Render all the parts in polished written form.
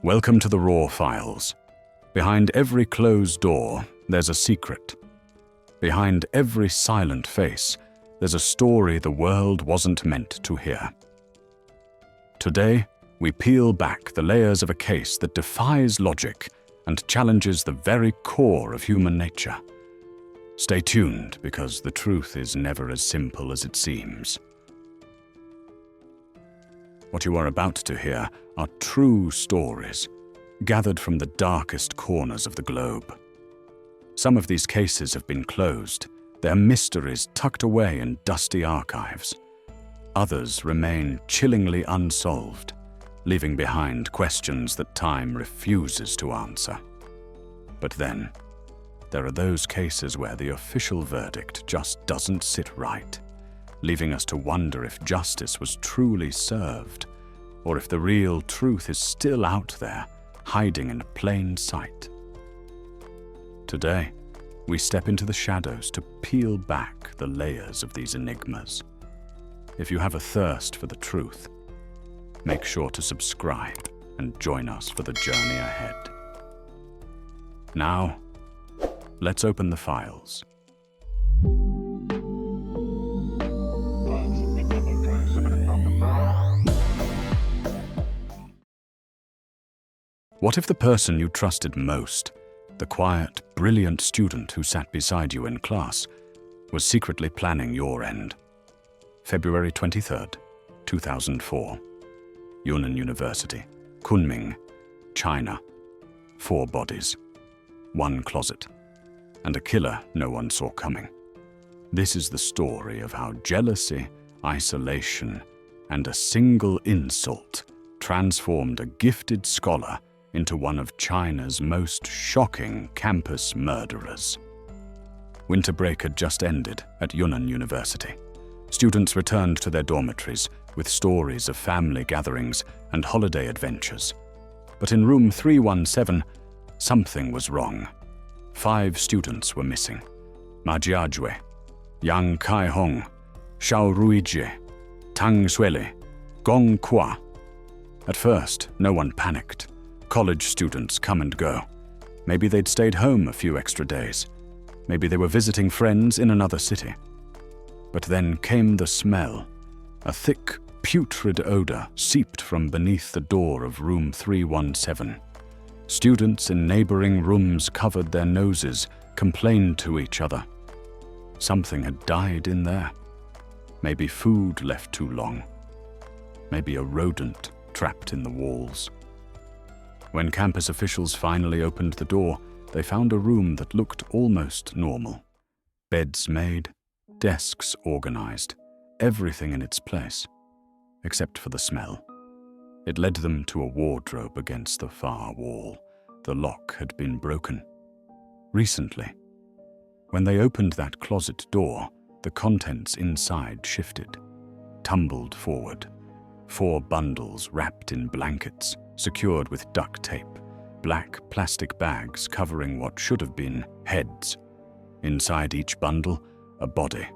Welcome to the Raw Files. Behind every closed door, there's a secret. Behind every silent face, there's a story the world wasn't meant to hear. Today, we peel back the layers of a case that defies logic and challenges the very core of human nature. Stay tuned, because the truth is never as simple as it seems. What you are about to hear are true stories, gathered from the darkest corners of the globe. Some of these cases have been closed, their mysteries tucked away in dusty archives. Others remain chillingly unsolved, leaving behind questions that time refuses to answer. But then, there are those cases where the official verdict just doesn't sit right, leaving us to wonder if justice was truly served, or if the real truth is still out there, hiding in plain sight. Today, we step into the shadows to peel back the layers of these enigmas. If you have a thirst for the truth, make sure to subscribe and join us for the journey ahead. Now, let's open the files. What if the person you trusted most, the quiet, brilliant student who sat beside you in class, was secretly planning your end? February 23rd, 2004. Yunnan University, Kunming, China. 4 bodies, 1 closet, and a killer no one saw coming. This is the story of how jealousy, isolation, and a single insult transformed a gifted scholar into one of China's most shocking campus murderers. Winter break had just ended at Yunnan University. Students returned to their dormitories with stories of family gatherings and holiday adventures. But in room 317, something was wrong. 5 students were missing: Ma Jiajue, Yang Kai-hong, Xiao Ruijie, Tang Xueli, Gong Qua. At first, no one panicked. College students come and go. Maybe they'd stayed home a few extra days. Maybe they were visiting friends in another city. But then came the smell. A thick, putrid odor seeped from beneath the door of room 317. Students in neighboring rooms covered their noses, complained to each other. Something had died in there. Maybe food left too long. Maybe a rodent trapped in the walls. When campus officials finally opened the door, they found a room that looked almost normal. Beds made, desks organized, everything in its place, except for the smell. It led them to a wardrobe against the far wall. The lock had been broken. Recently, when they opened that closet door, the contents inside shifted, tumbled forward. 4 bundles wrapped in blankets, secured with duct tape, black plastic bags covering what should have been heads. Inside each bundle, a body,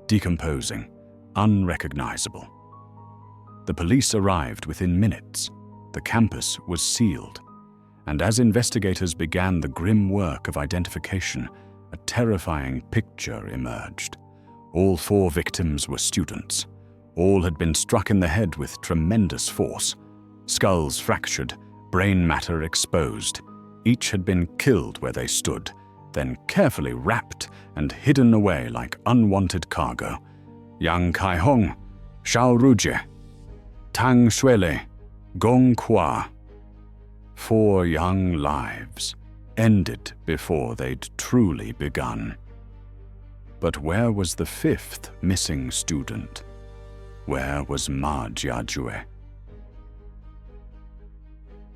decomposing, unrecognizable. The police arrived within minutes. The campus was sealed, and as investigators began the grim work of identification, a terrifying picture emerged. All 4 victims were students. All had been struck in the head with tremendous force. Skulls fractured, brain matter exposed. Each had been killed where they stood, then carefully wrapped and hidden away like unwanted cargo. Yang Kai-hong, Xiao Ruijie, Tang Xueli, Gong Qua. 4 young lives ended before they'd truly begun. But where was the 5th missing student? Where was Ma Jiajue?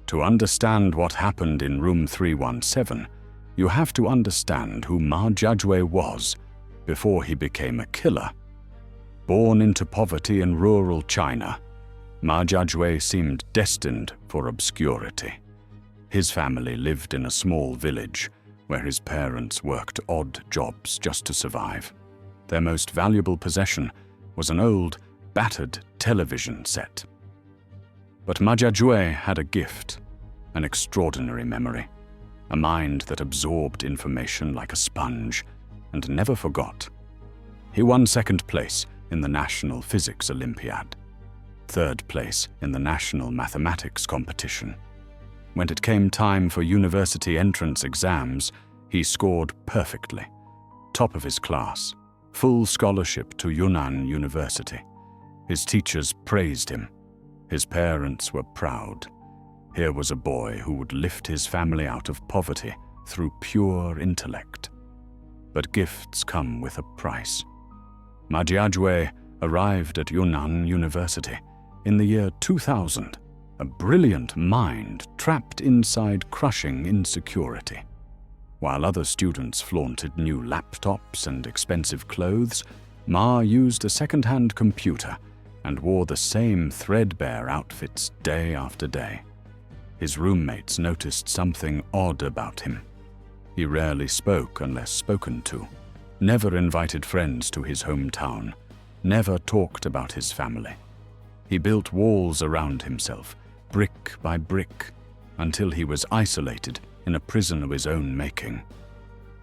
To understand what happened in room 317, you have to understand who Ma Jiajue was before he became a killer. Born into poverty in rural China, Ma Jiajue seemed destined for obscurity. His family lived in a small village where his parents worked odd jobs just to survive. Their most valuable possession was an old, battered television set. But Ma Jiajue had a gift, an extraordinary memory, a mind that absorbed information like a sponge and never forgot. He won second place in the National Physics Olympiad, third place in the National Mathematics competition. When it came time for university entrance exams, he scored perfectly, top of his class, full scholarship to Yunnan University. His teachers praised him. His parents were proud. Here was a boy who would lift his family out of poverty through pure intellect. But gifts come with a price. Ma Jiajue arrived at Yunnan University in the year 2000, a brilliant mind trapped inside crushing insecurity. While other students flaunted new laptops and expensive clothes, Ma used a second-hand computer and wore the same threadbare outfits day after day. His roommates noticed something odd about him. He rarely spoke unless spoken to, never invited friends to his hometown, never talked about his family. He built walls around himself, brick by brick, until he was isolated in a prison of his own making.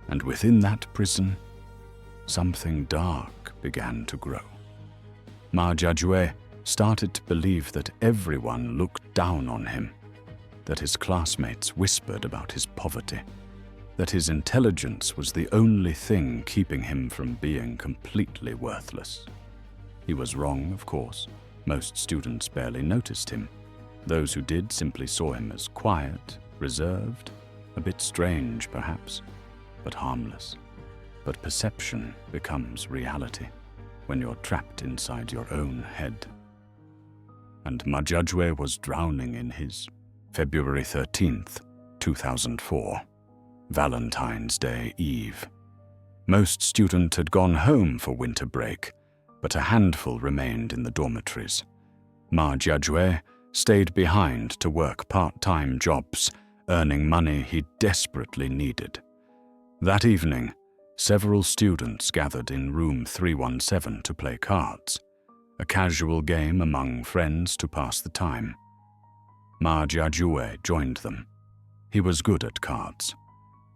And within that prison, something dark began to grow. Ma Jiajue started to believe that everyone looked down on him, that his classmates whispered about his poverty, that his intelligence was the only thing keeping him from being completely worthless. He was wrong, of course. Most students barely noticed him. Those who did simply saw him as quiet, reserved, a bit strange perhaps, but harmless. But perception becomes reality when you're trapped inside your own head. And Ma Jiajue was drowning in his. February 13th, 2004, Valentine's Day Eve. Most students had gone home for winter break, but a handful remained in the dormitories. Ma Jiajue stayed behind to work part-time jobs, earning money he desperately needed. That evening, several students gathered in room 317 to play cards, a casual game among friends to pass the time. Ma Jiajue joined them. He was good at cards.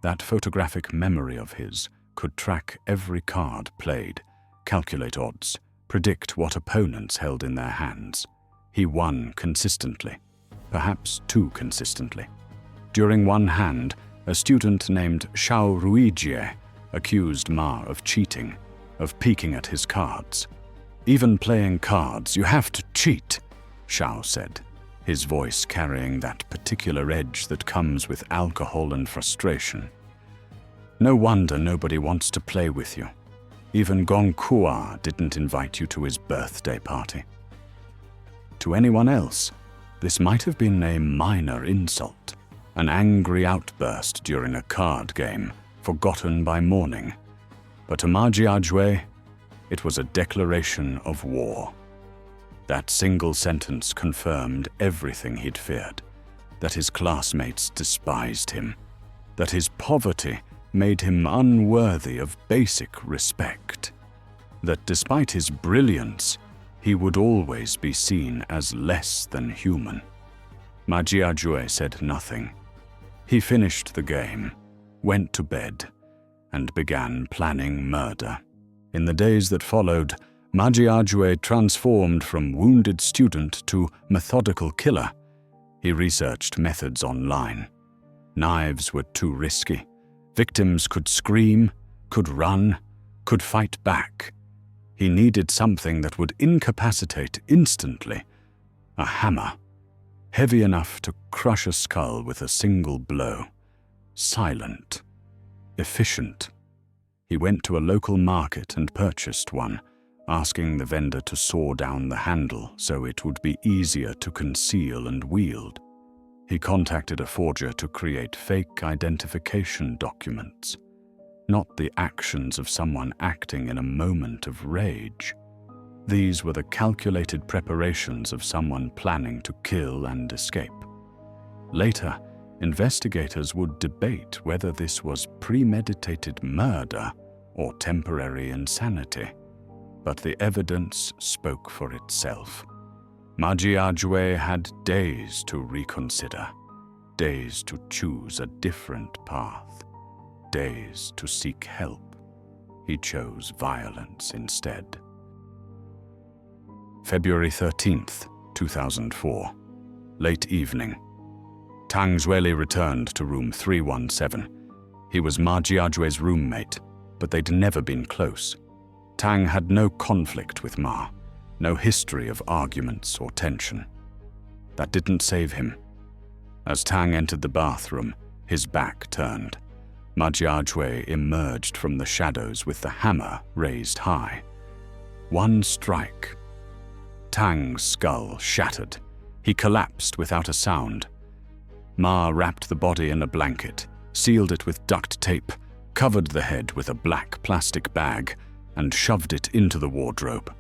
That photographic memory of his could track every card played, calculate odds, predict what opponents held in their hands. He won consistently, perhaps too consistently. During one hand, a student named Ruijie accused Ma of cheating, of peeking at his cards. "Even playing cards, you have to cheat," Xiao said, his voice carrying that particular edge that comes with alcohol and frustration. "No wonder nobody wants to play with you. Even Gong Kua didn't invite you to his birthday party." To anyone else, this might have been a minor insult, an angry outburst during a card game, forgotten by morning. But to Ma Jiajue, it was a declaration of war. That single sentence confirmed everything he'd feared, that his classmates despised him, that his poverty made him unworthy of basic respect, that despite his brilliance, he would always be seen as less than human. Ma Jiajue said nothing. He finished the game, went to bed, and began planning murder. In the days that followed, Ma Jiajue transformed from wounded student to methodical killer. He researched methods online. Knives were too risky. Victims could scream, could run, could fight back. He needed something that would incapacitate instantly. A hammer, heavy enough to crush a skull with a single blow. Silent, efficient. He went to a local market and purchased one, asking the vendor to saw down the handle so it would be easier to conceal and wield. He contacted a forger to create fake identification documents, not the actions of someone acting in a moment of rage. These were the calculated preparations of someone planning to kill and escape. Later, investigators would debate whether this was premeditated murder or temporary insanity, but the evidence spoke for itself. Ma Jiajue had days to reconsider, days to choose a different path, days to seek help. He chose violence instead. February 13th, 2004. Late evening. Tang Zueli returned to room 317. He was Ma Jiajue's roommate, but they'd never been close. Tang had no conflict with Ma, no history of arguments or tension. That didn't save him. As Tang entered the bathroom, his back turned. Ma Jiajue emerged from the shadows with the hammer raised high. One strike. Tang's skull shattered. He collapsed without a sound. Ma wrapped the body in a blanket, sealed it with duct tape, covered the head with a black plastic bag, and shoved it into the wardrobe.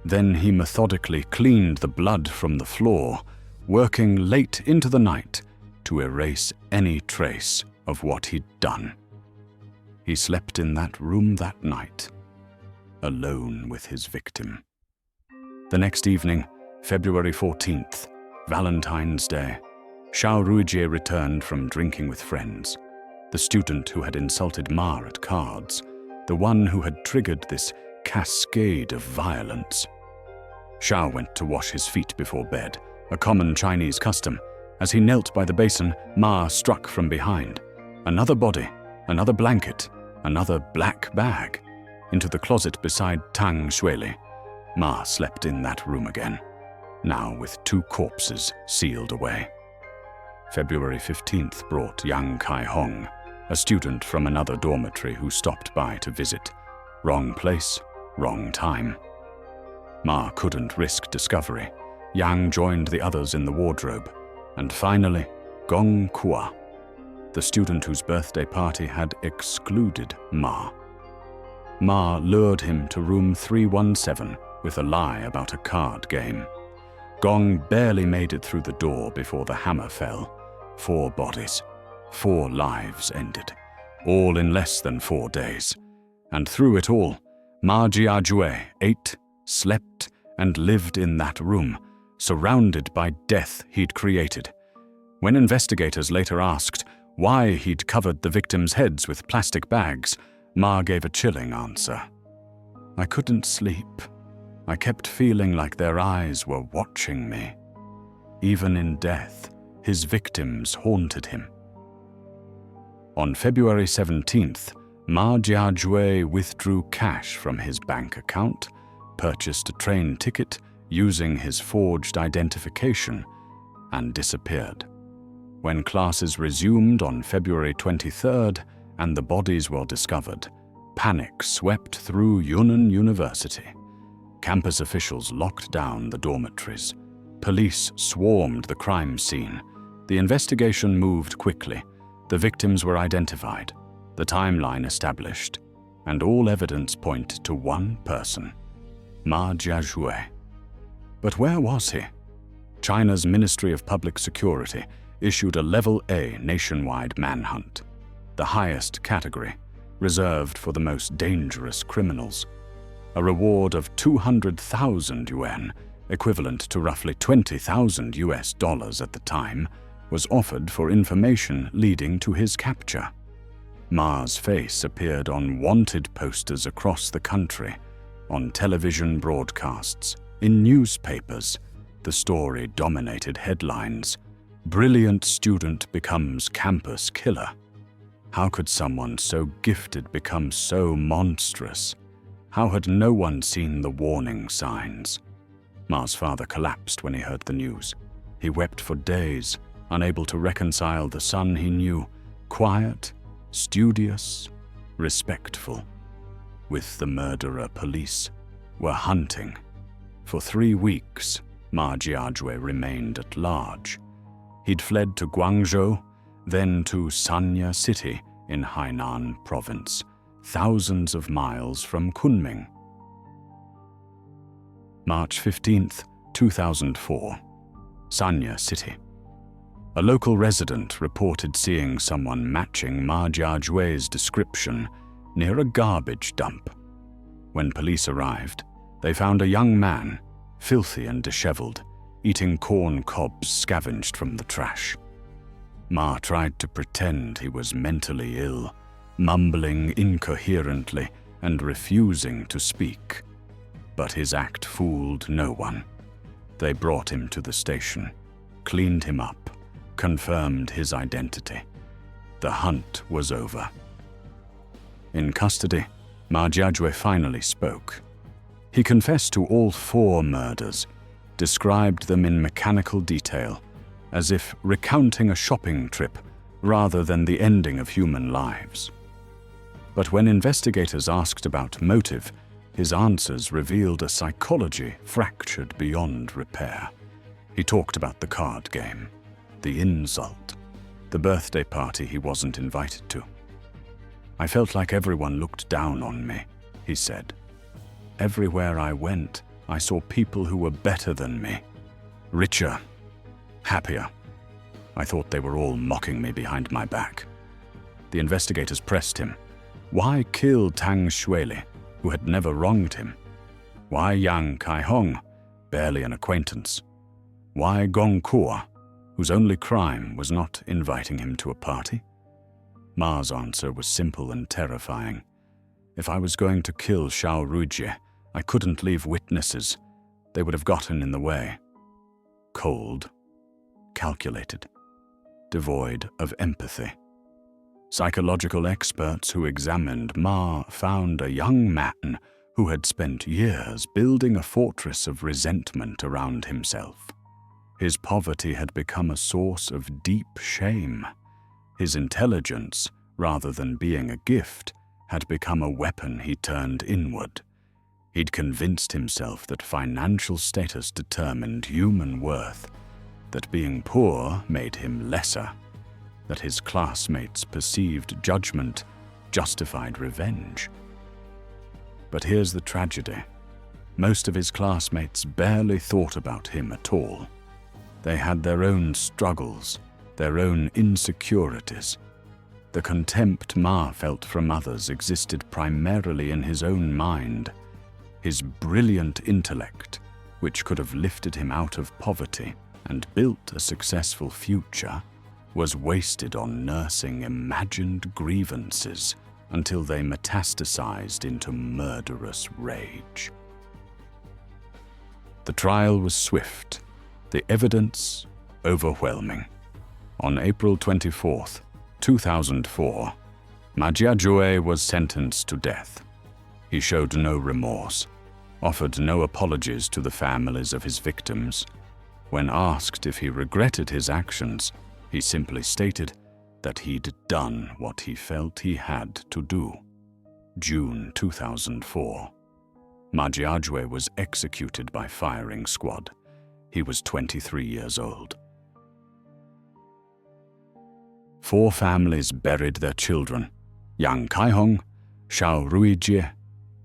Then he methodically cleaned the blood from the floor, working late into the night to erase any trace of what he'd done. He slept in that room that night, alone with his victim. The next evening, February 14th, Valentine's Day, Xiao Ruijie returned from drinking with friends. The student who had insulted Ma at cards, the one who had triggered this cascade of violence. Xiao went to wash his feet before bed, a common Chinese custom. As he knelt by the basin, Ma struck from behind. Another body, another blanket, another black bag. Into the closet beside Tang Zueli. Ma slept in that room again, now with 2 corpses sealed away. February 15th brought Yang Kai-hong, a student from another dormitory who stopped by to visit. Wrong place, wrong time. Ma couldn't risk discovery. Yang joined the others in the wardrobe. And finally, Gong Kua, the student whose birthday party had excluded Ma. Ma lured him to room 317 with a lie about a card game. Gong barely made it through the door before the hammer fell. 4 bodies, 4 lives ended, all in less than 4 days. And through it all, Ma Jiajue ate, slept, and lived in that room, surrounded by death he'd created. When investigators later asked why he'd covered the victims' heads with plastic bags, Ma gave a chilling answer. "I couldn't sleep. I kept feeling like their eyes were watching me." Even in death, his victims haunted him. On February 17th, Ma Jiajue withdrew cash from his bank account, purchased a train ticket using his forged identification, and disappeared. When classes resumed on February 23rd and the bodies were discovered, panic swept through Yunnan University. Campus officials locked down the dormitories. Police swarmed the crime scene. The investigation moved quickly. The victims were identified, the timeline established, and all evidence pointed to one person, Ma Jiajue. But where was he? China's Ministry of Public Security issued a Level A nationwide manhunt, the highest category, reserved for the most dangerous criminals. A reward of 200,000 yuan, equivalent to roughly $20,000 at the time, was offered for information leading to his capture. Ma's face appeared on wanted posters across the country, on television broadcasts, in newspapers. The story dominated headlines. Brilliant student becomes campus killer. How could someone so gifted become so monstrous? How had no one seen the warning signs? Ma's father collapsed when he heard the news. He wept for days, unable to reconcile the son he knew, quiet, studious, respectful. With the murderer, police were hunting. For 3 weeks, Ma Jiajue remained at large. He'd fled to Guangzhou, then to Sanya City in Hainan province, thousands of miles from Kunming. March 15th, 2004. Sanya City. A local resident reported seeing someone matching Ma Jiajue's description near a garbage dump. When police arrived, they found a young man, filthy and disheveled, eating corn cobs scavenged from the trash. Ma tried to pretend he was mentally ill, mumbling incoherently and refusing to speak. But his act fooled no one. They brought him to the station, cleaned him up, confirmed his identity. The hunt was over. In custody, Ma Jiajue finally spoke. He confessed to all 4 murders, described them in mechanical detail, as if recounting a shopping trip rather than the ending of human lives. But when investigators asked about motive, his answers revealed a psychology fractured beyond repair. He talked about the card game, the insult, the birthday party he wasn't invited to. "I felt like everyone looked down on me," he said. "Everywhere I went, I saw people who were better than me, richer, happier. I thought they were all mocking me behind my back." The investigators pressed him. Why kill Tang Xueli, who had never wronged him? Why Yang Kaihong, barely an acquaintance? Why Gong Kuo, whose only crime was not inviting him to a party? Ma's answer was simple and terrifying. "If I was going to kill Xiao Ruijie, I couldn't leave witnesses. They would have gotten in the way." Cold, calculated, devoid of empathy. Psychological experts who examined Ma found a young man who had spent years building a fortress of resentment around himself. His poverty had become a source of deep shame. His intelligence, rather than being a gift, had become a weapon he turned inward. He'd convinced himself that financial status determined human worth, that being poor made him lesser, that his classmates' perceived judgment justified revenge. But here's the tragedy. Most of his classmates barely thought about him at all. They had their own struggles, their own insecurities. The contempt Ma felt from others existed primarily in his own mind. His brilliant intellect, which could have lifted him out of poverty and built a successful future, was wasted on nursing imagined grievances until they metastasized into murderous rage. The trial was swift, the evidence overwhelming. On April 24, 2004, Ma Jiajue was sentenced to death. He showed no remorse, offered no apologies to the families of his victims. When asked if he regretted his actions, he simply stated that he'd done what he felt he had to do. June 2004. Ma Jiajue was executed by firing squad. He was 23 years old. 4 families buried their children: Yang Kaihong, Xiao Ruijie,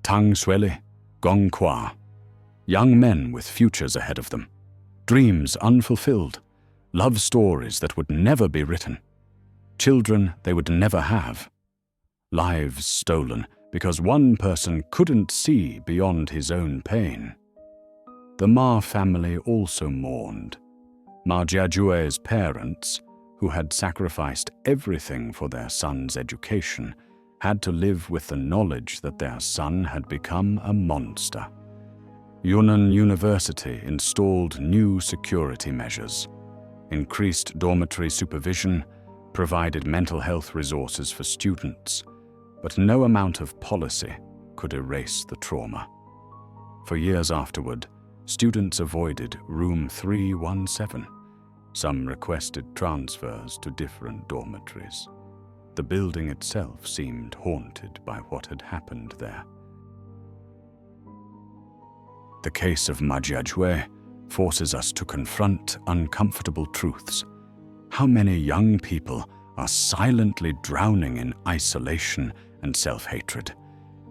Tang Xueli, Gong Kuo. Young men with futures ahead of them, dreams unfulfilled, love stories that would never be written, children they would never have, lives stolen because one person couldn't see beyond his own pain. The Ma family also mourned. Ma Jiajue's parents, who had sacrificed everything for their son's education, had to live with the knowledge that their son had become a monster. Yunnan University installed new security measures, increased dormitory supervision, provided mental health resources for students, but no amount of policy could erase the trauma. For years afterward, students avoided room 317. Some requested transfers to different dormitories. The building itself seemed haunted by what had happened there. The case of Ma Jiajue forces us to confront uncomfortable truths. How many young people are silently drowning in isolation and self-hatred?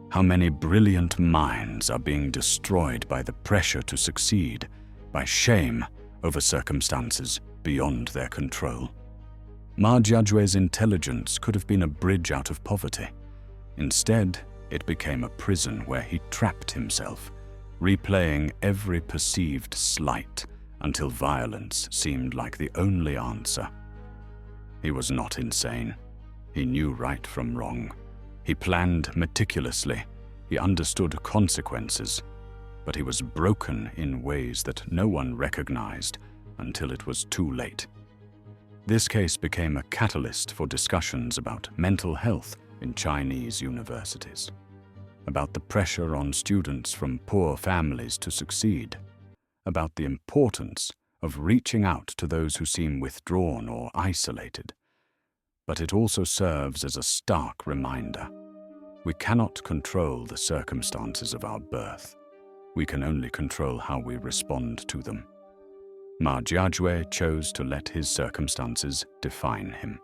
How many brilliant minds are being destroyed by the pressure to succeed, by shame over circumstances beyond their control? Ma Jiajue's intelligence could have been a bridge out of poverty. Instead, it became a prison where he trapped himself, replaying every perceived slight until violence seemed like the only answer. He was not insane. He knew right from wrong. He planned meticulously. He understood consequences. But he was broken in ways that no one recognized until it was too late. This case became a catalyst for discussions about mental health in Chinese universities, about the pressure on students from poor families to succeed, about the importance of reaching out to those who seem withdrawn or isolated. But it also serves as a stark reminder. We cannot control the circumstances of our birth. We can only control how we respond to them. Ma Jiajue chose to let his circumstances define him,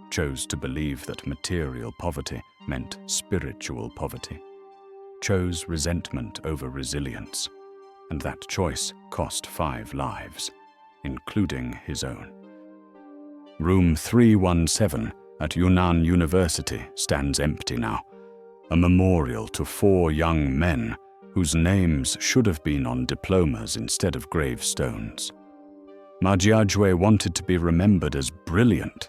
chose to believe that material poverty meant spiritual poverty, chose resentment over resilience, and that choice cost 5 lives, including his own. Room 317 at Yunnan University stands empty now, a memorial to 4 young men whose names should have been on diplomas instead of gravestones. Ma Jiajue wanted to be remembered as brilliant,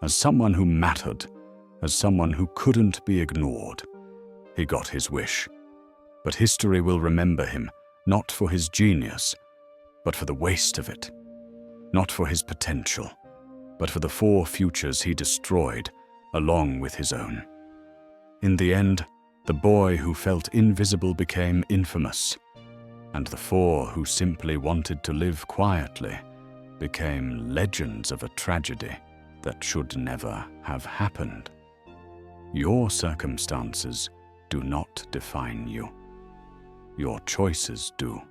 as someone who mattered, as someone who couldn't be ignored. He got his wish. But history will remember him, not for his genius, but for the waste of it. Not for his potential, but for the 4 futures he destroyed, along with his own. In the end, the boy who felt invisible became infamous, and the 4 who simply wanted to live quietly became legends of a tragedy that should never have happened. Your circumstances do not define you. Your choices do.